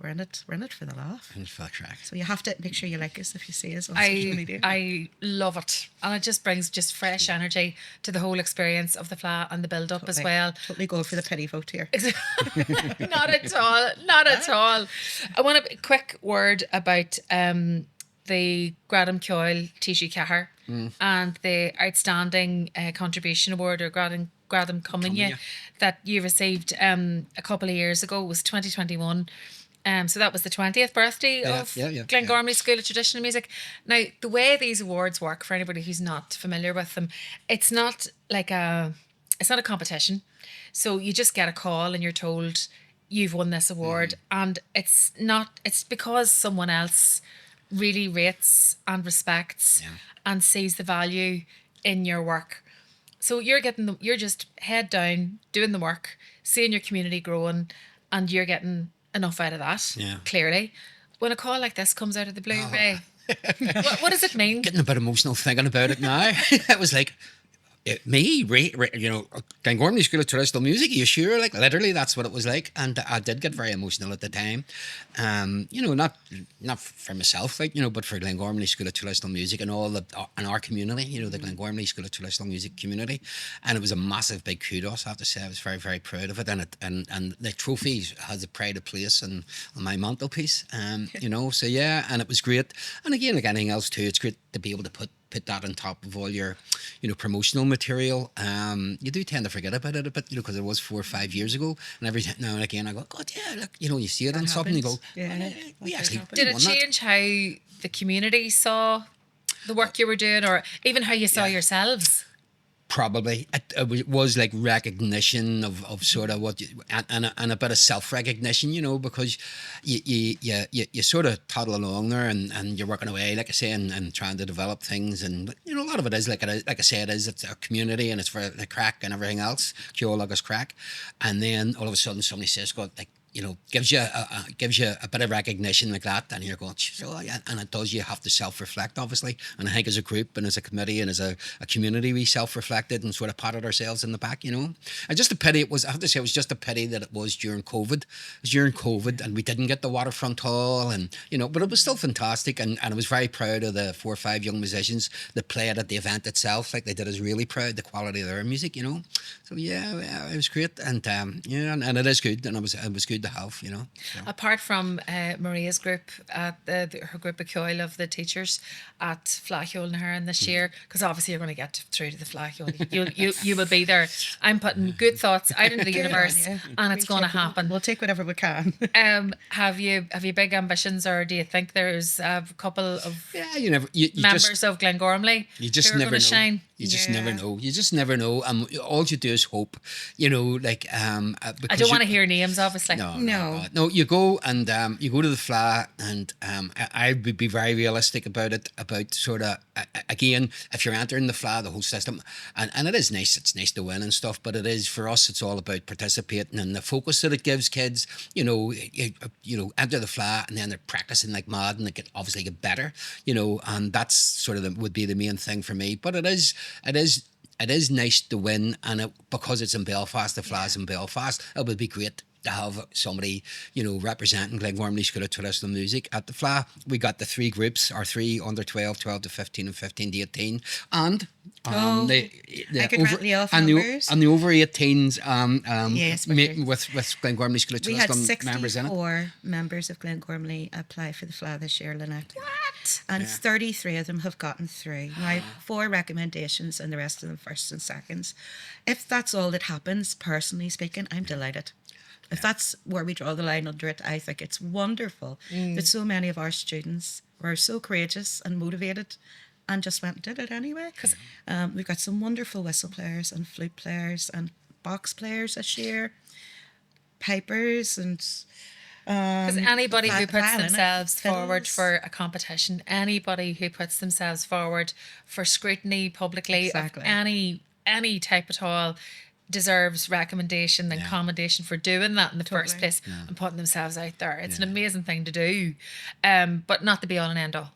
Speaker 2: in it for the laugh.
Speaker 3: And for the crack.
Speaker 2: So you have to make sure you like us if you see us on social media.
Speaker 1: I love it, and it just brings just fresh energy to the whole experience of the Fleadh and the build up as well.
Speaker 2: Totally go for the pity vote here.
Speaker 1: Not at all. Not at all. I want a quick word about the Fleadh Cheoil Tishu Cahar and the outstanding contribution award or Fleadh Cummingya that you received a couple of years ago. It was 2021. So that was the 20th birthday of Glengormley School of Traditional Music. Now, the way these awards work, for anybody who's not familiar with them, it's not a competition. So you just get a call and you're told you've won this award, and it's because someone else really rates and respects and sees the value in your work. So you're just head down, doing the work, seeing your community growing, and you're getting enough out of that, clearly. When a call like this comes out of the blue, Ray, what does it mean?
Speaker 3: Getting a bit emotional thinking about it now. It was like, me, Glengormley School of Traditional Music, are you sure? Like, literally, that's what it was like. And I did get very emotional at the time. Not for myself, but for Glengormley School of Traditional Music and and our community, the Glengormley School of Traditional Music community. And it was a massive, big kudos, I have to say. I was very, very proud of it. And the trophy has a pride of place on my mantelpiece, so yeah, and it was great. And again, like anything else too, it's great to be able to put that on top of all your, promotional material. You do tend to forget about it a bit, because it was 4 or 5 years ago. And every now and again, I go, God, yeah, look, you see it on something, you go, we actually
Speaker 1: Did it
Speaker 3: won that.
Speaker 1: change how the community saw the work you were doing, or even how you saw yourselves?
Speaker 3: Probably it was like recognition of sort of what and a bit of self-recognition, because you sort of toddle along there and you're working away, like I say, and trying to develop things, and a lot of it is like I say, it's a community and it's for the crack and everything else, Ceolagus crack, and then all of a sudden somebody says, God, like, gives you a bit of recognition like that, and you're going, so yeah, and it does. You have to self-reflect, obviously, and I think as a group and as a committee and as a community, we self-reflected and sort of patted ourselves in the back, And just a pity I have to say, it was just a pity that it was during COVID. It was during COVID, and we didn't get the waterfront hall, and but it was still fantastic, and I was very proud of the 4 or 5 young musicians that played at the event itself. Like, they did us really proud, the quality of their music, So yeah, it was great, and and it is good, and it was good to have, So.
Speaker 1: Apart from Maria's group, her group of Cheoil of the teachers at Fleadh Cheoil and hÉireann this year, because obviously you're going to get through to the Fleadh Cheoil. You will be there. I'm putting good thoughts out into the universe, and it's going to happen.
Speaker 2: We'll take whatever we can.
Speaker 1: Have you big ambitions, or do you think there's a couple of
Speaker 3: you
Speaker 1: members
Speaker 3: just,
Speaker 1: of Glengormley
Speaker 3: you just
Speaker 1: who are
Speaker 3: never
Speaker 1: going
Speaker 3: know.
Speaker 1: to shine?
Speaker 3: You just never know. You just never know. All you do is hope. Like
Speaker 1: I don't want to hear names, obviously.
Speaker 3: No. You go and you go to the Fleadh, and I would be very realistic about it. About sort of again, if you're entering the Fleadh, the whole system, and it is nice. It's nice to win and stuff, but it is, for us, it's all about participating and the focus that it gives kids. Enter the Fleadh, and then they're practicing like mad, and they can obviously get better. And that's sort of would be the main thing for me. But it is it is nice to win, and because it's in Belfast, the Fleadh's in Belfast, it would be great to have somebody, representing Glengormley School of Traditional Music at the Fleadh. We got the three groups, our three under 12, 12 to 15 and 15 to 18. And the
Speaker 2: I could
Speaker 3: over,
Speaker 2: rattle you off
Speaker 3: and
Speaker 2: numbers.
Speaker 3: the over 18s
Speaker 2: Yes,
Speaker 3: with Glengormley School of
Speaker 2: We had
Speaker 3: Traditional members in it.
Speaker 2: 64 members of Glengormley apply for the Fleadh this year, Lynette.
Speaker 1: What?
Speaker 2: And 33 of them have gotten through. Now, 4 recommendations and the rest of them firsts and seconds. If that's all that happens, personally speaking, I'm delighted. If that's where we draw the line under it, I think it's wonderful that so many of our students were so courageous and motivated and just went and did it anyway. We've got some wonderful whistle players and flute players and box players this year, pipers and...
Speaker 1: Because anybody who puts
Speaker 2: violin,
Speaker 1: themselves forward
Speaker 2: fiddles.
Speaker 1: for a competition, anybody who puts themselves forward for scrutiny publicly
Speaker 2: Exactly.
Speaker 1: of any type at all deserves recommendation and commendation for doing that in the first place and putting themselves out there. It's an amazing thing to do, but not the be all and end all.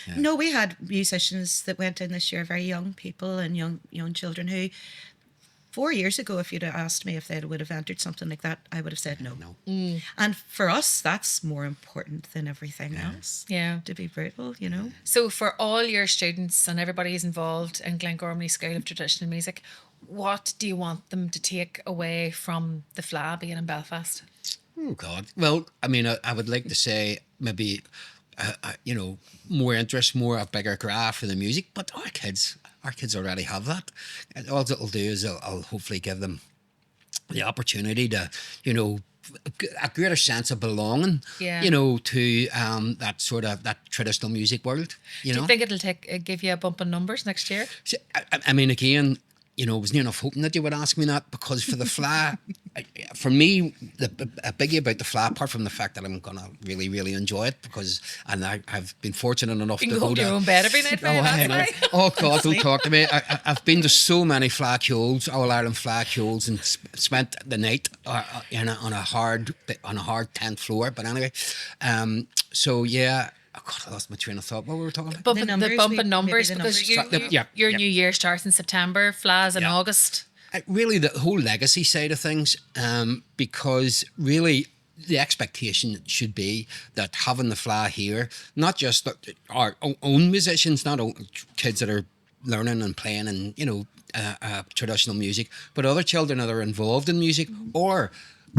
Speaker 3: Yeah.
Speaker 2: No, we had musicians that went in this year, very young people and young children who 4 years ago, if you'd have asked me if they would have entered something like that, I would have said no. And for us, that's more important than everything else.
Speaker 1: Yeah.
Speaker 2: To be brutal,
Speaker 1: So for all your students and everybody who's involved in Glengormley School of Traditional Music, what do you want them to take away from the Fleadh being in Belfast?
Speaker 3: Oh God! Well, I mean, I would like to say maybe, more interest, more a bigger graph for the music. But our kids already have that. And all it'll do is I'll hopefully give them the opportunity to, a greater sense of belonging.
Speaker 1: Yeah.
Speaker 3: To that traditional music world.
Speaker 1: Do you think it'll give you a bump in numbers next year?
Speaker 3: So, I mean, again, I was near enough hoping that you would ask me that, because for the Fleadh, for me, a biggie about the Fleadh, apart from the fact that I'm going to really, really enjoy it, and I've been fortunate enough
Speaker 1: You
Speaker 3: to
Speaker 1: can go to your own bed every night.
Speaker 3: I know. Oh God, don't talk to me. I've been to so many Fleadh Cheoils, All Ireland Fleadh Cheoils, and spent the night on a hard 10th floor. But anyway, so yeah. Oh God, I lost my train of thought. What were we talking about?
Speaker 1: The bump in numbers,
Speaker 2: maybe the
Speaker 1: because
Speaker 2: numbers.
Speaker 1: your new year starts in September, Fleadh's in August.
Speaker 3: Really, the whole legacy side of things, because really the expectation should be that having the Fleadh here, not just our own musicians, not kids that are learning and playing and traditional music, but other children that are involved in music or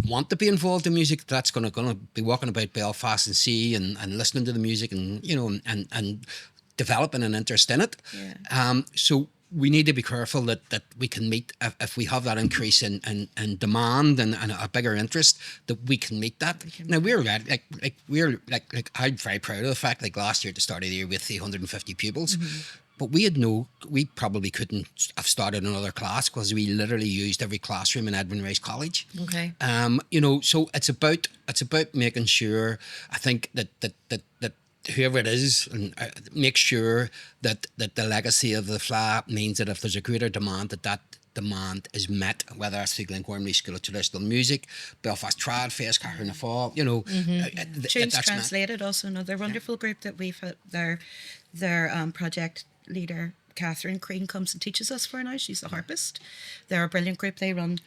Speaker 3: want to be involved in music, that's going to be walking about Belfast and see and listening to the music and and developing an interest in it. So we need to be careful that we can meet, if we have that increase in demand and a bigger interest, that we can meet that. Now we're I'm very proud of the fact, like last year at the start of the year with 350 pupils. But we probably couldn't have started another class because we literally used every classroom in Edmund Rice College.
Speaker 1: Okay.
Speaker 3: So it's about making sure, I think that whoever it is, and make sure that the legacy of the Fleadh means that if there's a greater demand, that demand is met, whether it's the Glengormley School of Traditional Music, Belfast Trad Fest, Carr Fall,
Speaker 2: Tunes Translated, also another wonderful group that we've had. Their project leader, Catherine Crean, comes and teaches us for now. She's the harpist. They're a brilliant group. They run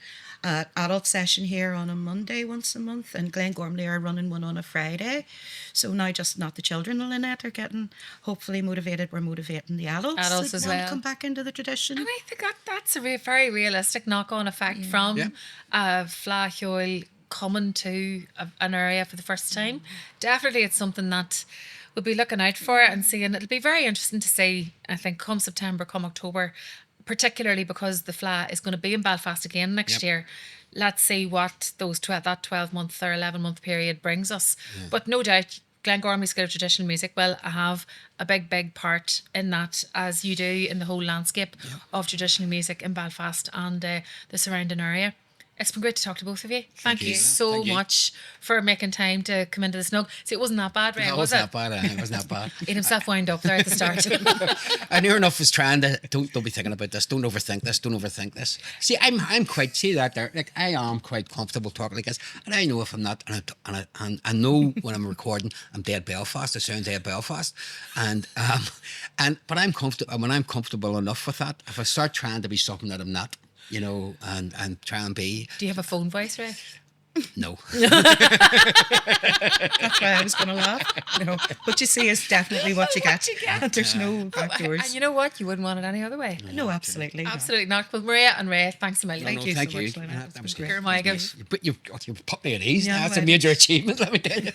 Speaker 2: an adult session here on a Monday once a month, and Glengormley are running one on a Friday. So now just not the children, Lynette, are getting hopefully motivated. We're motivating the adults
Speaker 1: Adults
Speaker 2: that
Speaker 1: as
Speaker 2: want
Speaker 1: well.
Speaker 2: to come back into the tradition.
Speaker 1: And I think that's a very realistic knock-on effect from Fleadh Cheoil coming to an area for the first time. Definitely it's something that we'll be looking out for and seeing. It'll be very interesting to see, I think, come September, come October, particularly because the Fleadh is going to be in Belfast again next year. Let's see what that 12-month or 11-month period brings us. But no doubt, Glengormley School of Traditional Music will have a big part in that, as you do in the whole landscape of traditional music in Belfast and the surrounding area. It's been great to talk to both of you. Thank you
Speaker 3: you.
Speaker 1: so
Speaker 3: Thank you.
Speaker 1: much for making time to come into the snug. See, it wasn't that bad, Ray,
Speaker 3: No, it
Speaker 1: was
Speaker 3: wasn't
Speaker 1: it?
Speaker 3: that bad. It wasn't that bad.
Speaker 1: He had himself wound up there at the start.
Speaker 3: And near enough was trying to don't be thinking about this. Don't overthink this. Don't overthink this. See, I'm quite see that there. Like I am quite comfortable talking like this, and I know if I'm not, and I know when I'm recording, I'm dead Belfast. I sound dead Belfast, but I'm comfortable when I'm comfortable enough with that. If I start trying to be something that I'm not, and try and be,
Speaker 1: Do you have a phone voice, Ray?
Speaker 3: no.
Speaker 2: That's why I was going to laugh. No, what you see is definitely what you get. There's no back doors.
Speaker 1: And you know what? You wouldn't want it any other way.
Speaker 2: No, absolutely. not.
Speaker 1: Absolutely not. Well, Maria and Ray, thanks a million.
Speaker 2: Thank you so
Speaker 3: thank
Speaker 2: much,
Speaker 3: you.
Speaker 2: Lynette.
Speaker 3: Yeah,
Speaker 2: It's
Speaker 3: that was
Speaker 2: been
Speaker 3: great.
Speaker 1: Here am I again.
Speaker 3: You put me at ease.
Speaker 2: Yeah,
Speaker 3: That's a
Speaker 2: well.
Speaker 3: major achievement. Let me tell you.